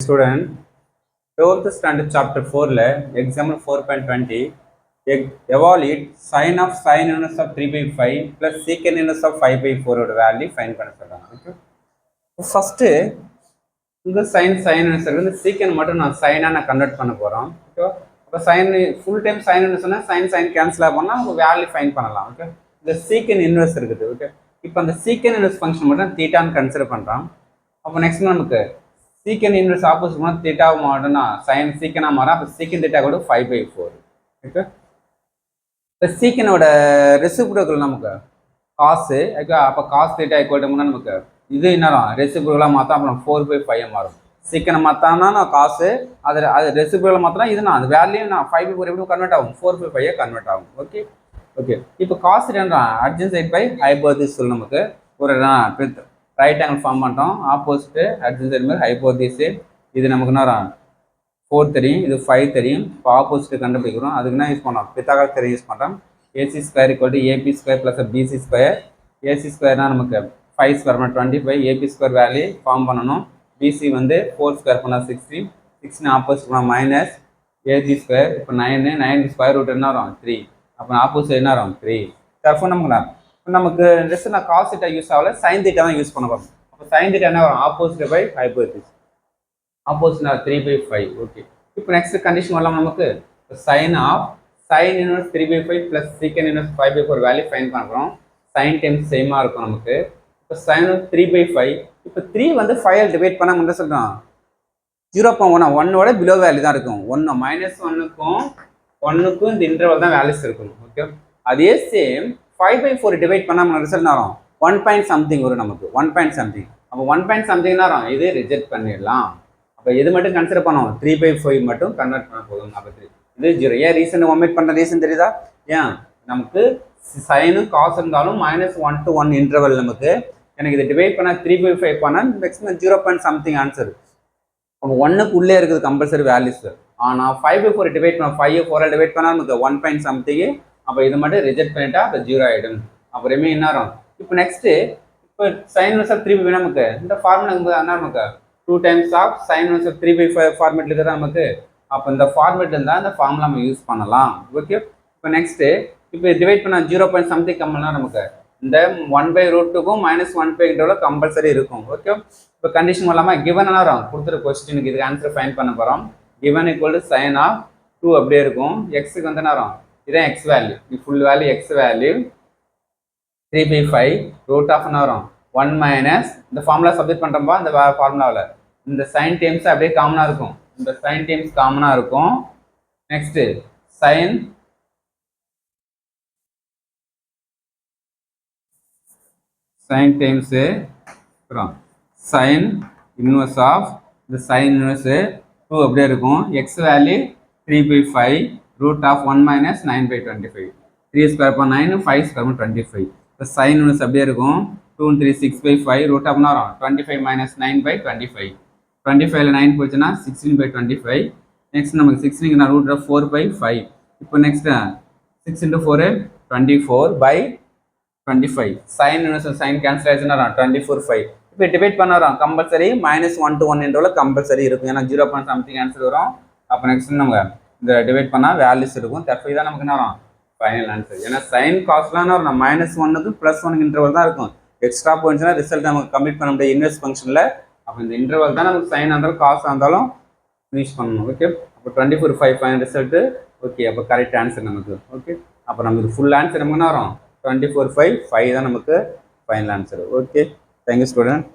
Student, 12th standard chapter 4 ல example 4.20 evaluate sin of sin inverse of 3 by 5 plus secant inverse of 5 by 4 ஓட value find பண்ண சொல்றாங்க. First இந்த sin inverse வந்து secant மட்டும் நான் சைனா நான் கன்வெர்ட் பண்ண போறோம். ஓகே, அப்ப sin full time sin inverse sin cancel ஆகும்னா நம்ம வேல்யூ ஃபைண்ட் பண்ணலாம். ஓகே, இந்த secant inverse இருக்குது. ஓகே, இப்போ அந்த secant inverse ஃபங்க்ஷன் மட்டும் தீட்டான்னு கன்சிடர் பண்றோம். அப்போ நெக்ஸ்ட் நமக்கு secant inverse ஆப்போசிட் பண்ணா தீட்டாவை மாறினா sin secant மாறும். அப்போ secant தீட்டா கூட 5/4. ஓகே, இந்த secant-ஓட ரெசிப்ரோக்கல் நமக்கு cos. ஓகே, அப்போ cos தீட்டா ஈக்குவல் டு நமக்கு இது என்னரும் ரெசிப்ரோக்கலா மாத்தா அப்புறம் 4/5 மாறும். secant மாத்தானா நான் cos, அது ரெசிப்ரோக்கலா மாத்தினா இது நான் அது வேல்யூ நான் 5/4 எப்படி கன்வெர்ட் ஆகும் 4/5 கன்வெர்ட் ஆகும். ஓகே ஓகே, இப்போ cos என்னன்னா அட்ஜசன்ட் சைட் பை ஹைபோதீஸ் சொல்ல நமக்கு ஒரு ரைட் ஆங்கிள் ஃபார்ம் பண்ணுறோம். ஆப்போசிட் அட்ஜசன்ட் சைடு மாதிரி ஹைபோதீஸ். இது நமக்கு என்ன 4 தெரியும், இது 5 தெரியும். இப்போ ஆப்போசிட் கண்டுபிடிக்கிறோம். அதுக்கு என்ன யூஸ் பண்ணுறோம், பித்தாகரஸ் தியரம் யூஸ் பண்ணுறோம். AC square equal to AP square plus BC square. AC ஸ்கொயர்னா நமக்கு 5 ஸ்கொயர் பண்ணால் 25, AP ஸ்கொயர் வேல்யூ ஃபார்ம் பண்ணணும். BC வந்து 4 ஸ்கொயர் பண்ணால் 16, 16 ஆப்போசிட் பண்ணால் மைனஸ் AC ஸ்கொயர். இப்போ 9 ஸ்கொயர் ரூட் என்ன வரும் 3, அப்போ ஆப்போசிட் என்ன வரும் 3. தர்ஃபோர் நமக்கு ஜஸ்ட் நான் காஸ் தீட்டா யூஸ் ஆகல, சைன் தீட்டா தான் யூஸ் பண்ண போகிறோம். அப்போ சைன் தீட்டா என்ன வரும் opposite by hypotenuse, opposite 3/5. Okay, இப்போ நெக்ஸ்ட் கண்டிஷன் வரலாம் நமக்கு sine of sine inverse 3/5 plus secant inverse 5/4 value find பண்ணுறோம். சைன் டைம்ஸ் சேமாக இருக்கும் நமக்கு. இப்போ சைன் ஆஃப் 3/5, இப்போ 3 வந்து 5 டிவைட் பண்ண முடியும் சொல்கிறோம் 0.1 1ஓட பிலோ வேல்யூ தான் இருக்கும். 1 -1க்கும் 1க்கும் இந்த இன்டர்வல் தான் வேல்யூஸ் இருக்கும். ஓகே, அதே சேம் 5/4 டிவைட் பண்ணால் ரிசல்ட் வரும் 1 பாயிண்ட் சம்திங் வரும் நமக்கு 1 பாயிண்ட் சம்திங். அப்போ 1 பாயிண்ட் சம்திங் வரும், இது ரிஜெக்ட் பண்ணிடலாம். அப்போ இது மட்டும் கன்சிடர் பண்ணுவோம் 3/5 மட்டும் கன்வெர்ட் பண்ண போதும். அப்போ இது 0. ஏன் ரீசன் ஒமிட் பண்ண ரீசன் தெரியுதா? ஏன் நமக்கு சைனும் காசு இருந்தாலும் -1 to 1 இன்டர்வல் நமக்கு எனக்கு இது டிவைட் பண்ண 3/5 பண்ணால் மேக்ஸிமம் 0 பாயிண்ட் சம்திங் ஆன்சர். அப்போ 1க்கு உள்ளே இருக்குது கம்பல்சரி வேல்யூஸ். ஆனால் 5/4 டிவைட் பண்ண 5/4 டிவைட் பண்ணால் நமக்கு 1 பாயிண்ட் சம்திங். அப்போ இது மட்டும் ரிஜெக்ட் பண்ணிட்டா அப்போ 0 ஆகிடும். அப்புறமே என்ன வரும், இப்போ நெக்ஸ்ட்டு இப்போ சைன் இன்வர்ஸ் ஆஃப் 3/5 நமக்கு இந்த ஃபார்முலா என்ன நமக்கு 2 times of sine inverse of 3/5 format இருக்குதா நமக்கு. அப்போ இந்த ஃபார்மேட் இருந்தால் இந்த ஃபார்முலா நம்ம யூஸ் பண்ணலாம். ஓகே, இப்போ நெக்ஸ்ட்டு இப்போ டிவைட் பண்ண 0 பாயிண்ட் சம்திங் கம்மல்னா நமக்கு இந்த 1/√2க்கும் -1/2 கம்பல்சரி இருக்கும். ஓகே, இப்போ கண்டிஷன் இல்லாமல் கிவன் என்ன வரும் கொடுத்துரு கொஸ்டினுக்கு இதுக்கு ஆன்சர் ஃபைண்ட் பண்ண போகிறோம். Given equal to sine of 2 அப்படியே இருக்கும். எக்ஸுக்கு வந்து என்ன வரும், இதான் x value, full value x value 3/5 root of என்ன வரும் 1 மைனஸ் இந்த ஃபார்முலா சப்மிட் பண்ணுறப்போ இந்த ஃபார்முலாவில் இந்த சைன் டேம்ஸ் அப்படியே காமனாக இருக்கும். இந்த சைன் டேம்ஸ் காமனாக இருக்கும். நெக்ஸ்ட்டு சைன் டேம்ஸு அப்புறம் சைன் இன்வர்ஸ் ஆஃப் இந்த சைன் இன்வர்ஸு 2 அப்படியே இருக்கும். X value 3/5 root of 1 minus 9/25. 3 square per 9, 5 square per 25. The sin inverse அப்படியே இருக்கும் 2 and 3 6/5 root of 25 minus 9/25. 25ல 9 போச்சுன்னா 16/25. Next நமக்கு 16 root of 4/5. இப்போ next 6 into 4 24/25. sin inverse sin cancel ஆச்சுன்னா 24/5. இப்போ டிவைட் பண்ண வரும் கம்பல்சரி -1 to 1 என்றால கம்பல்சரி இருக்கும். ஏன்னா 0 பாயிண்ட் சம்திங் ஆன்சர் வரும். அப்போ நெக்ஸ்ட் நம்ம இந்த டிவைட் பண்ணால் வேல்யூஸ் இருக்கும். தர்ஃபை தான் நமக்கு என்ன வரும் ஃபைனல் ஆன்சர். ஏன்னா சைன் காஸ்ட்லாம் வரும் -1க்கு +1 இன்டர்வல் தான் இருக்கும். எக்ஸ்ட்ரா போயிடுச்சுன்னா ரிசல்ட் நமக்கு கம்ப்ளீட் பண்ண முடியாது இன்வெர்ஸ் ஃபங்க்ஷனில். அப்போ இந்த இன்டர்வல் தான் நமக்கு சைன் இருந்தாலும் காசாக இருந்தாலும் யூஸ் பண்ணணும். ஓகே, அப்போ 24/5 ஃபைனல் ரிசல்ட்டு. ஓகே, அப்போ கரெக்ட் ஆன்சர் நமக்கு. ஓகே, அப்போ நமக்கு ஃபுல் ஆன்சர் நமக்கு என்ன வரும் 24/5 தான் நமக்கு final answer. Okay, thank you student.